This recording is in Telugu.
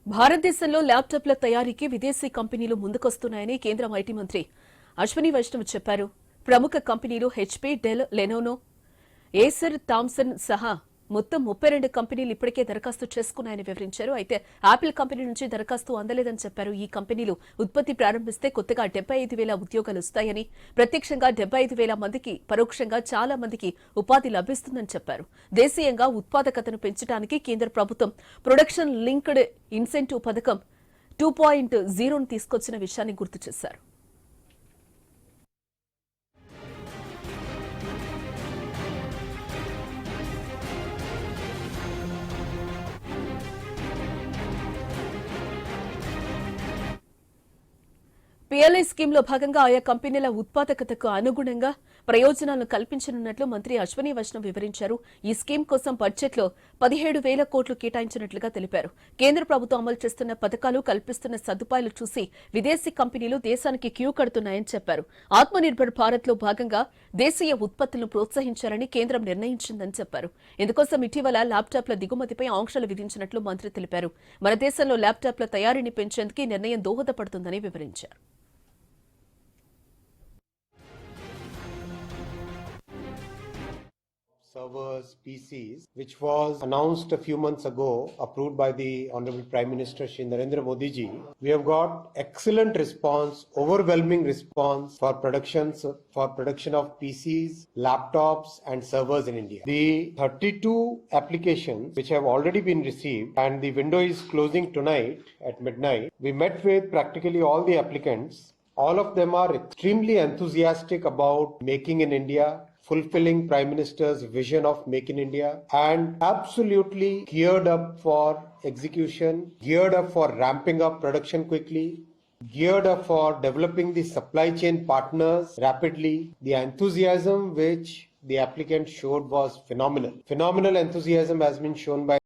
భారతదేశంలో ల్యాప్టాప్ల తయారీకి విదేశీ కంపెనీలు ముందుకొస్తున్నాయని కేంద్ర ఐటీ మంత్రి అశ్విని వైష్ణవ్ చెప్పారు. ప్రముఖ కంపెనీలు HP, Dell, Lenovo, Acer, Thomson సహా మొత్తం 32 కంపెనీలు ఇప్పటికే దరఖాస్తు చేసుకున్నాయని వివరించారు. అయితే యాపిల్ కంపెనీ నుంచి దరఖాస్తు అందలేదని చెప్పారు. ఈ కంపెనీలు ఉత్పత్తి ప్రారంభిస్తే కొత్తగా 75,000 ఉద్యోగాలు వస్తాయని, ప్రత్యక్షంగా 75,000 మందికి, పరోక్షంగా చాలా మందికి ఉపాధి లభిస్తుందని చెప్పారు. దేశీయంగా ఉత్పాదకతను పెంచడానికి కేంద్ర ప్రభుత్వం ప్రొడక్షన్ లింక్డ్ ఇన్సెంటివ్ పథకం 2.0ను తీసుకొచ్చిన విషయాన్ని గుర్తు చేశారు. పీఎల్ఐ స్కీమ్లో భాగంగా ఆయా కంపెనీల ఉత్పాదకతకు అనుగుణంగా ప్రయోజనాలను కల్పించనున్నట్లు మంత్రి అశ్విని వైష్ణవ్ వివరించారు. ఈ స్కీమ్ కోసం బడ్జెట్లో 17,000 కోట్లు కేటాయించినట్లుగా తెలిపారు. కేంద్ర ప్రభుత్వం అమలు చేస్తున్న పథకాలు, కల్పిస్తున్న సదుపాయాలు చూసి విదేశీ కంపెనీలు దేశానికి క్యూ కడుతున్నాయని చెప్పారు. ఆత్మనిర్భర్ భారత్లో భాగంగా దేశీయ ఉత్పత్తులను ప్రోత్సహించాలని కేంద్రం నిర్ణయించిందని చెప్పారు. ఇందుకోసం ఇటీవల ల్యాప్టాప్ల దిగుమతిపై ఆంక్షలు విధించినట్లు మంత్రి తెలిపారు. మన దేశంలో ల్యాప్టాప్ల తయారీని పెంచేందుకు ఈ నిర్ణయం దోహదపడుతుందని వివరించారు. Servers, PCs, which was announced a few months ago, approved by the Honorable Prime Minister Shri Narendra Modi ji. We have got excellent response, overwhelming response for production of PCs, laptops and servers in India. The 32 applications which have already been received and the window is closing tonight at midnight. We met with practically all the applicants. All of them are extremely enthusiastic about making in India, fulfilling Prime Minister's vision of Make in India, and absolutely geared up for execution, geared up for ramping up production quickly, geared up for developing the supply chain partners rapidly. The enthusiasm which the applicant showed was phenomenal. Phenomenal enthusiasm has been shown by